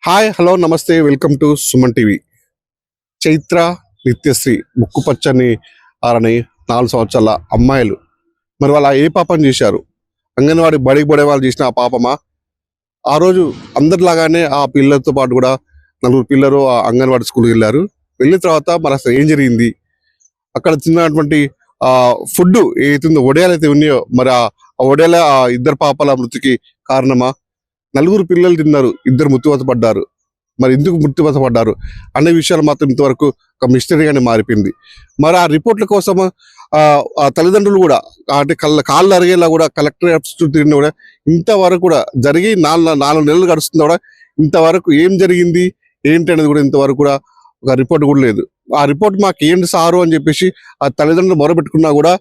Hi hello నమస్తే welcome to Suman TV. Chaitra Nithyasree ముక్కు పచ్చని ఆరని 4 సంవత్సరాల అమ్మాయిలు మరి వాళ్ళ ఏ పాపం చేశారు? అంగన్వాడి బడికి పడే వాళ్ళు చేసిన ఆ పాపమా? ఆ రోజు అందరిలాగానే ఆ పిల్లలతో పాటు కూడా 4 పిల్లలు ఆ అంగన్వాడి స్కూల్కి వెళ్ళారు. వెళ్ళిన తర్వాత మరి అసలు ఏం జరిగింది, అక్కడ తిన్నటువంటి ఫుడ్ ఏదైతుందో వడియాలు అయితే ఉన్నాయో మరి ఆ వడియాల ఆ 2 పాపల మృతికి కారణమా? 4 పిల్లలు తిన్నారు, 2 మృత్యువాత పడ్డారు. మరి ఎందుకు మృత్యువాత పడ్డారు అనే విషయాలు మాత్రం ఇంతవరకు ఒక మిస్టరీగానే మారిపోయింది. మరి ఆ రిపోర్ట్ల కోసం ఆ తల్లిదండ్రులు కూడా అంటే కాళ్ళు అరిగేలా కూడా కలెక్టర్ ఆఫీస్ తిరిగిన కూడా ఇంతవరకు కూడా జరిగి 4 నెలలు గడుస్తున్నా కూడా ఇంతవరకు ఏం జరిగింది ఏంటి అనేది కూడా ఇంతవరకు కూడా ఒక రిపోర్ట్ కూడా లేదు. ఆ రిపోర్ట్ మాకు ఏంటి సారు అని చెప్పేసి ఆ తల్లిదండ్రులు మొరబెట్టుకున్నా కూడా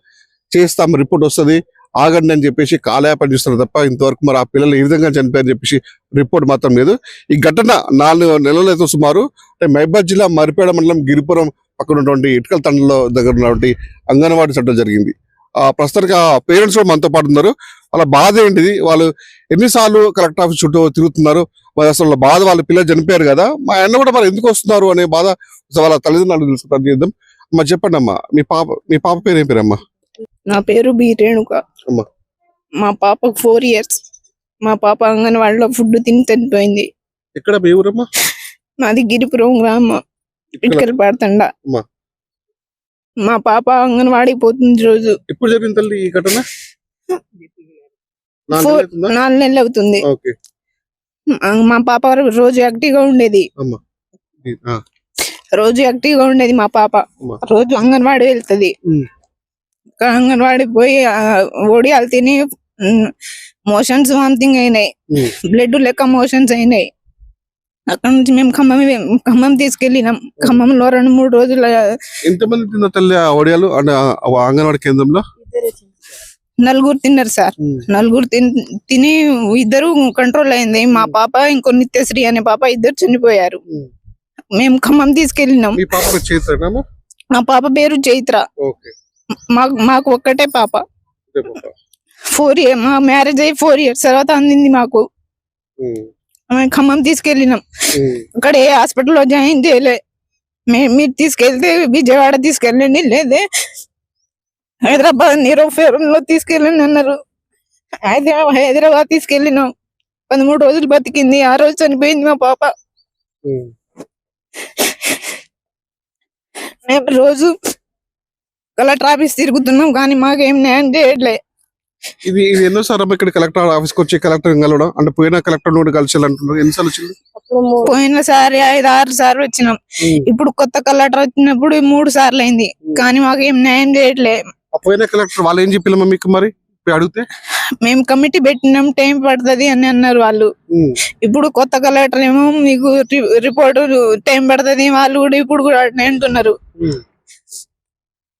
చేస్తాం, రిపోర్ట్ వస్తుంది ఆగండి అని చెప్పేసి కాలయాపన చేస్తున్నారు తప్ప ఇంతవరకు మరి ఆ పిల్లలు ఏ విధంగా చనిపోయారని చెప్పేసి రిపోర్ట్ మాత్రం లేదు. ఈ ఘటన 4 నెలలైతే సుమారు అంటే మహబూబాబాద్ జిల్లా మరిపేడ మండలం గిరిపురం పక్కన ఉన్నటువంటి ఇటుకల తండలో దగ్గర ఉన్నటువంటి అంగన్వాడీ సెంటర్ జరిగింది. ప్రస్తుతానికి ఆ పేరెంట్స్ కూడా మనతో పాటు ఉన్నారు. వాళ్ళ బాధ ఏంటిది, వాళ్ళు ఎన్నిసార్లు కలెక్టర్ ఆఫీస్ చుట్టూ తిరుగుతున్నారు, మరి అసలు బాధ వాళ్ళ పిల్లలు చనిపోయారు కదా, మా అన్న కూడా మరి ఎందుకు వస్తున్నారు అనే బాధ వాళ్ళ తల్లిదండ్రులు తెలుసుకుంటారు. చేద్దాం అమ్మా, చెప్పండి అమ్మా, మీ పాప పేరు ఏం పేరమ్మా? నా పేరు బి రేణుక. మా పాపకు 4 years. మా పాప అంగన్వాడిలో ఫుడ్ తిని చనిపోయింది. ఎక్కడ మీ ఊరమ్మా? మాది గిరిపురం గ్రామం, ఇటుకలు పడతండ. మా పాప అంగన్వాడి పోతుంది రోజు. ఎప్పుడు జరిగింది తల్లి ఈ ఘటన? 4 నెలలు అవుతుంది. మా పాప రోజు యాక్టివ్గా ఉండేది, మా పాప రోజు అంగన్వాడి వెళ్తుంది. అంగన్వాడి పోయి ఒడియాలు తిని మోషన్స్ వామిటింగ్ అయినాయి, బ్లడ్ లెక్క మోషన్స్ అయినాయి. అక్కడ నుంచి మేము ఖమ్మం తీసుకెళ్ళినాం. ఖమ్మంలో 2-3 రోజులు. ఎంతమంది తిన్న తల్లి ఒడియాలు అంగన్వాడి కేంద్రంలో? 4 తిన్నారు సార్. 4 తిని 2 కంట్రోల్ అయింది. మా పాప ఇంకో నిత్యశ్రీ అనే పాప 2 చనిపోయారు. మేము ఖమ్మం తీసుకెళ్ళినాం. మా పాప పేరు చైత్ర. మాకు ఒక్కటే పాప. 4 years మా మ్యారేజ్ అయ్యి 4 years తర్వాత అందింది మాకు. ఖమ్మం తీసుకెళ్ళినాం. అక్కడ ఏ హాస్పిటల్లో జాయిన్ చేయలే. మీరు తీసుకెళ్తే విజయవాడ తీసుకెళ్ళండి, లేదే హైదరాబాద్ నీరోఫేరంలో తీసుకెళ్ళండి అన్నారు. హైదరాబాద్ తీసుకెళ్ళినాం. 13 రోజులు బతికింది. ఆ రోజు చనిపోయింది మా పాప. మేము రోజు కలెక్టర్ ఆఫీస్ తిరుగుతున్నాం కానీ మాకేం న్యాయం చేయట్లే. ఇది ఎన్నోసారి ఇక్కడ కలెక్టర్ ఆఫీస్కి వచ్చి కలెక్టర్ కలవడం అంటే పోయిన కలెక్టర్ నుండి కలిసి అంటున్నారు. ఎన్నిసార్లు వచ్చింది? పోయినసారి 5-6 సార్లు వచ్చినాం. ఇప్పుడు కొత్త కలెక్టర్ వచ్చినప్పుడు 3 సార్లు అయింది కానీ మాకేం న్యాయం చేయట్లే. పోయిన కలెక్టర్ వాళ్ళు ఏం చెప్పినా మీకు మరి అడిగితే? మేము కమిటీ పెట్టినాం, టైం పడుతుంది అని అన్నారు వాళ్ళు. ఇప్పుడు కొత్త కలెక్టర్ ఏమో మీకు రిపోర్ట్ టైం పడుతుంది, వాళ్ళు కూడా ఇప్పుడు కూడా అంటున్నారు.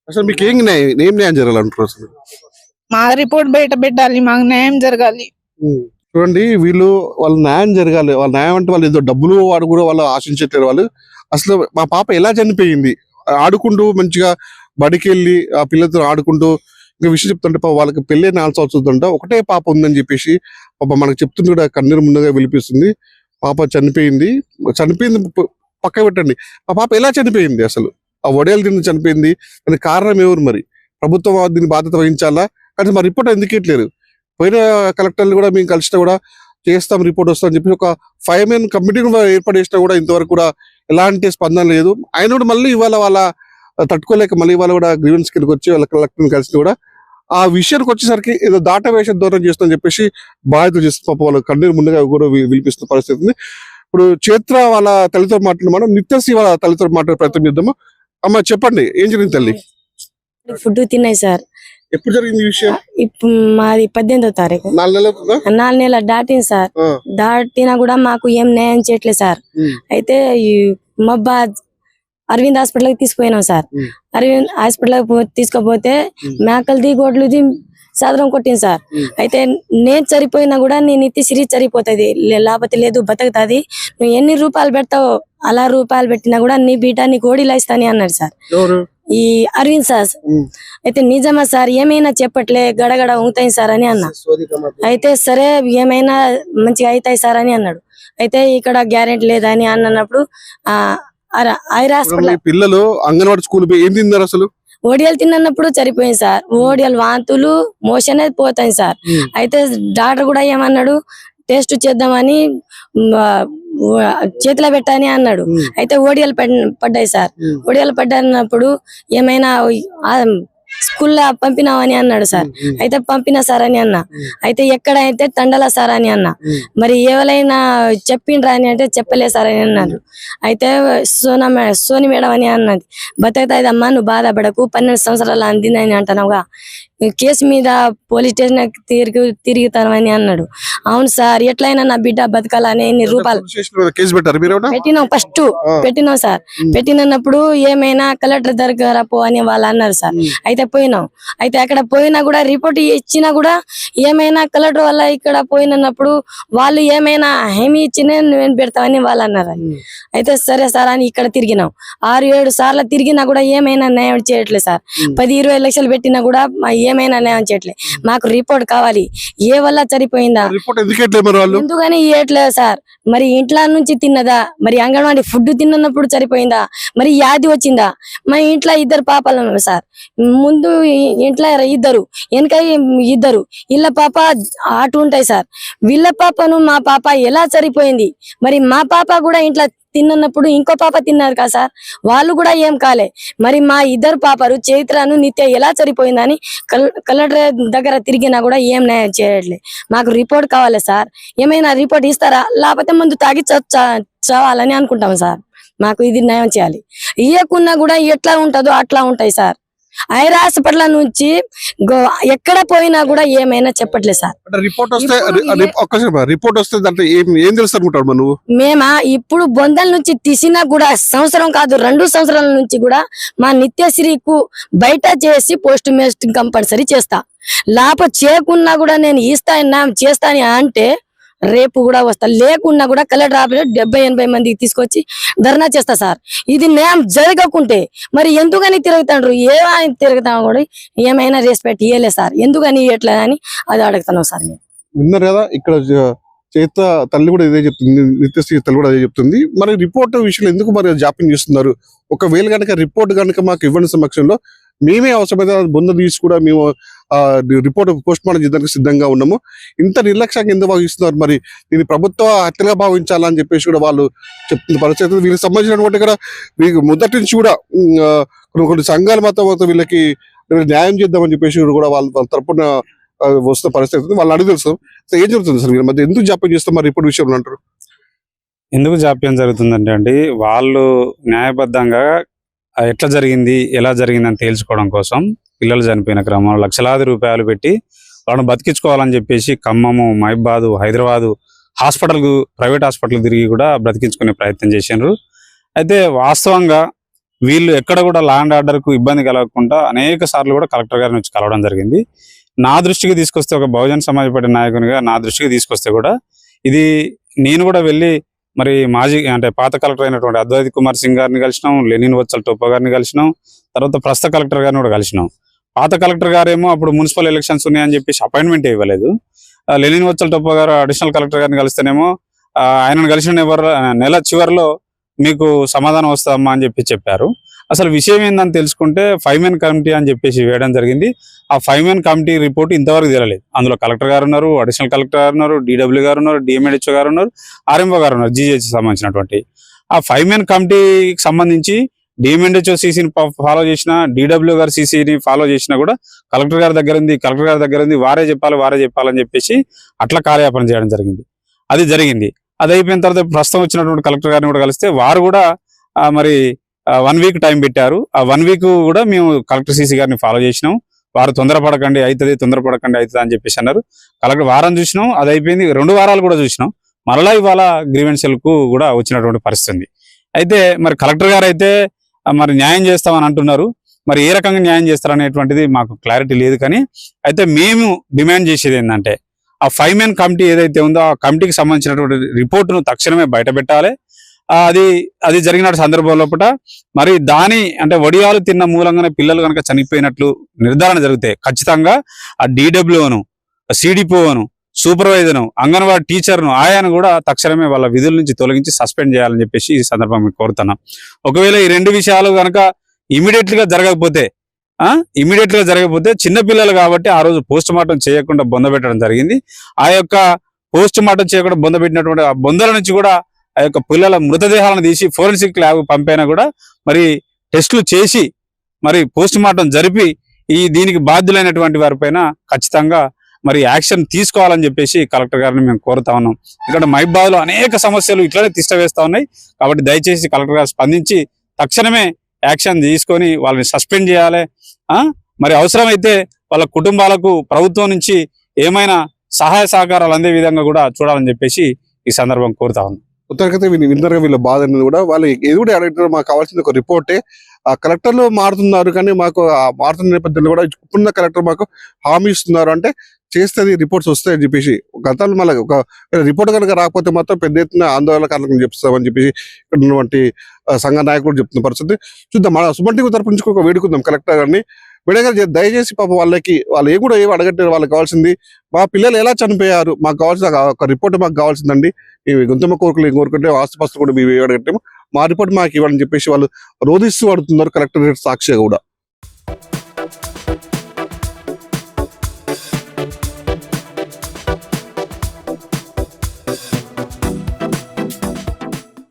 అసలు మీకు ఏం న్యాయం జరగాలంటారు? అసలు మా రిపోర్ట్ బయట పెట్టాలి, మాకు న్యాయం జరగాలి. చూడండి, వాళ్ళ న్యాయం జరగాలి. వాళ్ళ న్యాయం అంటే వాళ్ళు ఏదో డబ్బులు వాడు కూడా వాళ్ళు ఆశించట్లేరు. వాళ్ళు అసలు మా పాప ఎలా చనిపోయింది, ఆడుకుంటూ మంచిగా బడికి వెళ్ళి ఆ పిల్లలతో ఆడుకుంటూ ఇంకా విషయం చెప్తుంటే వాళ్ళకి పెళ్ళి 4 సంవత్సరాలు ఒకటే పాప ఉందని చెప్పేసి పాప మనకు చెప్తుంది కూడా కన్నీరు ముందుగా విలిపిస్తుంది. పాప చనిపోయింది పక్క పెట్టండి. ఆ పాప ఎలా చనిపోయింది, అసలు ఆ వడియాలు తిని చనిపోయింది, దానికి కారణం ఎవరు? మరి ప్రభుత్వం దీని బాధ్యత వహించాలా? కానీ మరి రిపోర్ట్ ఎందుకు ఇట్లేరు? పోయిన కలెక్టర్లు కూడా మేము కలిసినా కూడా చేస్తాం, రిపోర్ట్ వస్తామని చెప్పి ఒక 5 men కమిటీ ఏర్పాటు చేసినా కూడా ఇంతవరకు కూడా ఎలాంటి స్పందన లేదు. ఆయన కూడా మళ్ళీ ఇవాళ వాళ్ళ తట్టుకోలేక మళ్ళీ ఇవాళ కూడా గ్రీవెన్స్ కిందకి వచ్చి వాళ్ళ కలెక్టర్ని కలిసి కూడా ఆ విషయానికి వచ్చేసరికి ఏదో దాటవేష దూరం చేస్తుందని చెప్పేసి బాధ్యత చేస్తున్న పాప వాళ్ళ కన్నీరు ముందుగా కూడా విలిపిస్తున్న పరిస్థితి ఉంది. ఇప్పుడు చైత్ర వాళ్ళ తల్లితో మాట్లాడి మనం నిత్యశ్రీ వాళ్ళ తల్లితో మాట్లాడే ప్రయత్నం చేద్దాము. అమ్మ చెప్పండి, ఏం జరిగింది తల్లి? ఫుడ్ తిన్నాయి సార్. ఎప్పుడు జరిగింది ఈ విషయం? ఇప్పుడు మాది 18వ తారీఖు. 4 నెలలు దాటింది సార్. దాటినా కూడా మాకు ఏం న్యాయం చేయట్లేదు సార్. అయితే ఈ మహబూబాబాద్ అరవింద్ హాస్పిటల్కి తీసుకుపోయినాం సార్. అరవింద్ హాస్పిటల్కి తీసుకుపోతే మేకలది గొడ్లది సాదరం కొట్టింది సార్. అయితే నేను చనిపోయినా కూడా నీ నిత్యశ్రీ చనిపోతుంది, లేకపోతే లేదు బతుకుతుంది, నువ్వు ఎన్ని రూపాయలు పెడతావో అలా రూపాయలు పెట్టినా కూడా నీ బిడ్డ నీ గోడీలు ఇస్తాని అన్నాడు సార్ ఈ అరవింద్ సార్. అయితే నిజమా సార్, ఏమైనా చెప్పట్లే గడగడ ఉంగుతాయి సార్ అని అన్నా. అయితే సరే ఏమైనా మంచిగా అవుతాయి సార్ అని అన్నాడు. అయితే ఇక్కడ గ్యారెంటీ లేదని అన్నప్పుడు ఐరా హాస్పిటల్ మీ పిల్లలు అంగన్వాడీ స్కూల్ పోయి ఏం తిన్నారు అసలు? ఓడియాలు తిన్నప్పుడు సరిపోయింది సార్. ఓడియాలు వాంతులు మోషన్ అయితే పోతాయి సార్. అయితే డాక్టర్ కూడా ఏమన్నాడు, టెస్ట్ చేద్దామని చేతిలో పెట్టని అన్నాడు. అయితే ఓడియాలు పడ్డాయి సార్. ఓడియాలు పడ్డప్పుడు ఏమైనా స్కూల్లో పంపినావని అన్నాడు సార్. అయితే పంపినా సార్ అని అన్నా. అయితే ఎక్కడ అయితే తండల సార్ అని అన్నా. మరి ఎవరైనా చెప్పిండ్రా అని అంటే చెప్పలే సార్ అని అన్నారు. అయితే సోని మేడం అని అన్నది, బతకతాయిదమ్మా నువ్వు బాధపడకు, 12 సంవత్సరాలు అందిందని అంటున్నావుగా, కేసు మీద పోలీస్ స్టేషన్ తిరుగుతానని అన్నాడు. అవును సార్, ఎట్లయినా నా బిడ్డ బతకాలని ఎన్ని రూపాయలు కేసు పెట్టారు మీరు? పెట్టినాం, ఫస్ట్ పెట్టినాం సార్. పెట్టినప్పుడు ఏమైనా కలెక్టర్ దగ్గర పో అని వాళ్ళు అన్నారు సార్. అయితే పోయినాం. అయితే అక్కడ పోయినా కూడా రిపోర్ట్ ఇచ్చినా కూడా ఏమైనా కలెక్టర్ వల్ల ఇక్కడ పోయినప్పుడు వాళ్ళు ఏమైనా హామీ ఇచ్చినా నేను పెడతామని వాళ్ళు అన్నారు. అయితే సరే సార్ అని ఇక్కడ తిరిగినాం. 6-7 సార్లు తిరిగినా కూడా ఏమైనా న్యాయం చేయట్లేదు సార్. 10-20 లక్షలు పెట్టినా కూడా ఏమైనా న్యాయం చేయట్లేదు. మాకు రిపోర్ట్ కావాలి. ఏ వల్ల సరిపోయిందా, ఎందుకని ఇవ్వట్లేదు సార్. మరి ఇంట్లో నుంచి తిన్నదా, మరి అంగన్వాడీ ఫుడ్ తిన్నప్పుడు సరిపోయిందా, మరి వ్యాధి వచ్చిందా? మా ఇంట్లో 2 పాపలు ఉన్నారు సార్. ముందు ఇంట్లో 2, వెనక 2. వీళ్ళ పాప అటు ఉంటాయి సార్. వీళ్ళ పాపను మా పాప ఎలా సరిపోయింది? మరి మా పాప కూడా ఇంట్లో తిన్నప్పుడు ఇంకో పాప తిన్నారు కదా సార్, వాళ్ళు కూడా ఏం కాలే. మరి మా 2 పాపలు చైత్రను నిత్య ఎలా సరిపోయిందని కలెక్టర్ దగ్గర తిరిగినా కూడా ఏం న్యాయం చేయట్లేదు. మాకు రిపోర్ట్ కావాలి సార్. ఏమైనా రిపోర్ట్ ఇస్తారా? లేకపోతే ముందు తాగి చావాలని అనుకుంటాం సార్. మాకు ఇది న్యాయం చేయాలి. ఇయ్యకున్నా కూడా ఎట్లా ఉంటుందో అట్లా ఉంటాయి సార్. ఐరా హాస్పిటల్ నుంచి ఎక్కడ పోయినా కూడా ఏమైనా చెప్పట్లేదు సార్. రిపోర్ట్ వస్తే ఏం తెలుసు అనుకుంటాడు నువ్వు? మేమా ఇప్పుడు బొందల నుంచి తీసినా కూడా సంవత్సరం కాదు 2 సంవత్సరాల నుంచి కూడా మా నిత్యశ్రీకు బయట చేసి పోస్ట్ మార్టం కంపల్సరీ చేస్తా. లేకపోతే చేయకున్నా కూడా నేను చేస్తాను అంటే రేపు కూడా వస్తా. లేకున్నా కూడా కలెక్టర్ ఆఫీస్ 70-80 మందికి తీసుకొచ్చి ధర్నా చేస్తా సార్. ఇది న్యాయం జరగకుంటే మరి ఎందుకని తిరుగుతాండ్రు? ఏమైనా తిరుగుతాం కూడా ఏమైనా రెస్పెక్ట్ ఇవ్వలే సార్. ఎందుకని ఇవ్వట్లేదు అని అది అడుగుతున్నాం సార్. మేము విన్నారు కదా, ఇక్కడ చైత్ర తల్లి కూడా ఇదే చెప్తుంది, నిత్యశ్రీ తల్లి కూడా అదే చెప్తుంది. మరి రిపోర్ట్ విషయంలో ఎందుకు మరి జాప్యం చేస్తున్నారు? ఒకవేళ కనుక రిపోర్ట్ కనుక మాకు ఇవ్వని సమక్షంలో మేమే అవసరమైతే బొంద తీసి కూడా మేము రిపోర్ట్ పోస్ట్ మార్టం చేయడానికి సిద్ధంగా ఉన్నాము. ఇంత నిర్లక్ష్యంగా ఎందుకు భావిస్తున్నారు? మరి దీన్ని ప్రభుత్వ హత్యగా భావించాలని చెప్పేసి కూడా వాళ్ళు చెప్తున్న పరిస్థితి. వీళ్ళకి సంబంధించినటువంటి కూడా వీళ్ళకి మొదటి నుంచి కూడా కొన్ని సంఘాలు మాత్రం వీళ్ళకి న్యాయం చేద్దామని చెప్పేసి కూడా వాళ్ళ తరపున వస్తున్న పరిస్థితి వాళ్ళు అడిగి తెలుసు. ఏం జరుగుతుంది సార్ వీళ్ళ మధ్య? ఎందుకు జాప్యం చేస్తాం మరి రిపోర్ట్ విషయంలో అంటారు? ఎందుకు జాప్యం జరుగుతుందంటే అండి, వాళ్ళు న్యాయబద్ధంగా ఎట్లా జరిగింది, ఎలా జరిగిందని తేల్చుకోవడం కోసం పిల్లలు చనిపోయిన క్రమంలో లక్షలాది రూపాయలు పెట్టి వాళ్ళని బతికించుకోవాలని చెప్పేసి ఖమ్మము, మహబాదు, హైదరాబాదు ప్రైవేట్ హాస్పిటల్ తిరిగి కూడా బ్రతికించుకునే ప్రయత్నం చేసినారు. అయితే వాస్తవంగా వీళ్ళు ఎక్కడ కూడా లా అండ్ ఆర్డర్కు ఇబ్బంది కలగకుండా అనేక సార్లు కూడా కలెక్టర్ గారిని వచ్చి కలవడం జరిగింది. నా దృష్టికి తీసుకొస్తే, ఒక బహుజన సమాజ్ పార్టీ నాయకునిగా నా దృష్టికి తీసుకొస్తే కూడా ఇది నేను కూడా వెళ్ళి మరి పాత కలెక్టర్ అయినటువంటి అద్వైత్ కుమార్ సింగ్ గారిని కలిసినాం, లెనిన్ వత్సల్ టోపా గారిని కలిసినాం, తర్వాత ప్రస్తుత కలెక్టర్ గారిని కూడా కలిసినాం. పాత కలెక్టర్ గారేమో అప్పుడు మున్సిపల్ ఎలక్షన్స్ ఉన్నాయని చెప్పేసి అపాయింట్మెంట్ ఇవ్వలేదు. లెనిన్ వత్సల్ టోపా గారు అడిషనల్ కలెక్టర్ గారిని కలిస్తేనేమో ఆయనను కలిసిన నెల చివరిలో మీకు సమాధానం వస్తామా అని చెప్పారు. అసలు విషయం ఏందని తెలుసుకుంటే 5 మెన్ కమిటీ అని చెప్పేసి వేయడం జరిగింది. ఆ 5 మెన్ కమిటీ రిపోర్ట్ ఇంతవరకు తెలియలేదు. అందులో కలెక్టర్ గారు ఉన్నారు, అడిషనల్ కలెక్టర్ గారు ఉన్నారు, DW గారు ఉన్నారు, DMHO గారు ఉన్నారు, RMO గారు ఉన్నారు, GH సంబంధించినటువంటి. ఆ 5 మెన్ కమిటీకి సంబంధించి DMHO CCని ఫాలో చేసిన, DW గారు CCని ఫాలో చేసినా కూడా కలెక్టర్ గారి దగ్గర ఉంది, వారే చెప్పాలని చెప్పేసి అట్లా కార్యాపన చేయడం జరిగింది. అది జరిగింది. అది అయిపోయిన తర్వాత ప్రస్తుతం వచ్చినటువంటి కలెక్టర్ గారిని కూడా కలిస్తే వారు కూడా మరి 1 వీక్ టైం పెట్టారు. ఆ 1 వీక్ కూడా మేము కలెక్టర్ CC గారిని ఫాలో చేసినాం. వారు తొందరపడకండి అవుతుంది అని చెప్పేసి అన్నారు. కలెక్టర్ వారం చూసినాం, అది అయిపోయింది. 2 వారాలు కూడా చూసినాం. మరలా ఇవాళ గ్రీవెన్సల్ కు కూడా వచ్చినటువంటి పరిస్థితి. అయితే మరి కలెక్టర్ గారు అయితే మరి న్యాయం చేస్తామని అంటున్నారు. మరి ఏ రకంగా న్యాయం చేస్తారనేటువంటిది మాకు క్లారిటీ లేదు. కానీ అయితే మేము డిమాండ్ చేసేది ఏంటంటే ఆ 5 మెన్ కమిటీ ఏదైతే ఉందో ఆ కమిటీకి సంబంధించినటువంటి రిపోర్టును తక్షణమే బయట పెట్టాలి. అది జరిగిన సందర్భంలో మరి వడియాలు తిన్న మూలంగానే పిల్లలు కనుక చనిపోయినట్లు నిర్ధారణ జరిగితే ఖచ్చితంగా ఆ DWను, CDPOను, సూపర్వైజర్ను, అంగన్వాడీ టీచర్ను, ఆయాను కూడా తక్షణమే వాళ్ళ విధుల నుంచి తొలగించి సస్పెండ్ చేయాలని చెప్పేసి ఈ సందర్భంగా కోరుతున్నాం. ఒకవేళ ఈ రెండు విషయాలు కనుక ఇమీడియట్ గా జరగకపోతే చిన్నపిల్లలు కాబట్టి ఆ రోజు పోస్ట్ మార్టం చేయకుండా బొందబెట్టడం జరిగింది. ఆ యొక్క పోస్ట్ మార్టం చేయకుండా బొందబెట్టినటువంటి ఆ బొందల నుంచి కూడా ఆ యొక్క పిల్లల మృతదేహాలను తీసి ఫోరెన్సిక్ ల్యాబ్ పంపైనా కూడా మరి టెస్టులు చేసి మరి పోస్ట్ మార్టం జరిపి దీనికి బాధ్యులైనటువంటి వారిపైన ఖచ్చితంగా మరి యాక్షన్ తీసుకోవాలని చెప్పేసి కలెక్టర్ గారిని మేము కోరుతా ఉన్నాం. ఇక్కడ మహబూబాబాద్ లో అనేక సమస్యలు ఇట్లనే తిష్టవేస్తా ఉన్నాయి. కాబట్టి దయచేసి కలెక్టర్ గారు స్పందించి తక్షణమే యాక్షన్ తీసుకొని వాళ్ళని సస్పెండ్ చేయాలి. మరి అవసరమైతే వాళ్ళ కుటుంబాలకు ప్రభుత్వం నుంచి ఏమైనా సహాయ సహకారాలు అందే విధంగా కూడా చూడాలని చెప్పేసి ఈ సందర్భం కోరుతా ఉన్నాం. ఉత్తరకైతే విన్నరగా వీళ్ళ బాధ అనేది కూడా వాళ్ళు ఏది కూడా అడగడం మాకు కావాల్సిన ఒక రిపోర్టే. ఆ కలెక్టర్లు మారుతున్నారు కానీ మాకు ఆ మారుతున్న నేపథ్యంలో కూడా ఇప్పుడున్న కలెక్టర్ మాకు హామీ ఇస్తున్నారు అంటే చేస్తే రిపోర్ట్స్ వస్తాయని చెప్పేసి గతంలో మళ్ళీ ఒక రిపోర్ట్ కనుక రాకపోతే మాత్రం పెద్ద ఎత్తున ఆందోళన కారణం చెప్తామని చెప్పేసి ఇక్కడ ఉన్నటువంటి సంఘ నాయకులు చెప్తున్న పరిస్థితి చూద్దాం. మన సుమన్ టీవీ తరపు నుంచి ఒక వేడుకుందాం కలెక్టర్ గారిని. మేడం గారు దయచేసి పాప వాళ్ళు ఏం కూడా ఏమి అడగట్లేదు. వాళ్ళకి కావాల్సింది మా పిల్లలు ఎలా చనిపోయారు, మాకు కావాల్సిన ఒక రిపోర్ట్ మాకు కావాల్సిందండి. ఈ గుంతమ్మ కోరికలు కోరుకుంటే ఆస్తుపాస్తులు కూడా మేము అడగట్టాము, మా రిపోర్ట్ మాకు ఇవ్వాలని చెప్పేసి వాళ్ళు రోధిస్తూ అడుగుతున్నారు కలెక్టరేట్ సాక్షిగా కూడా.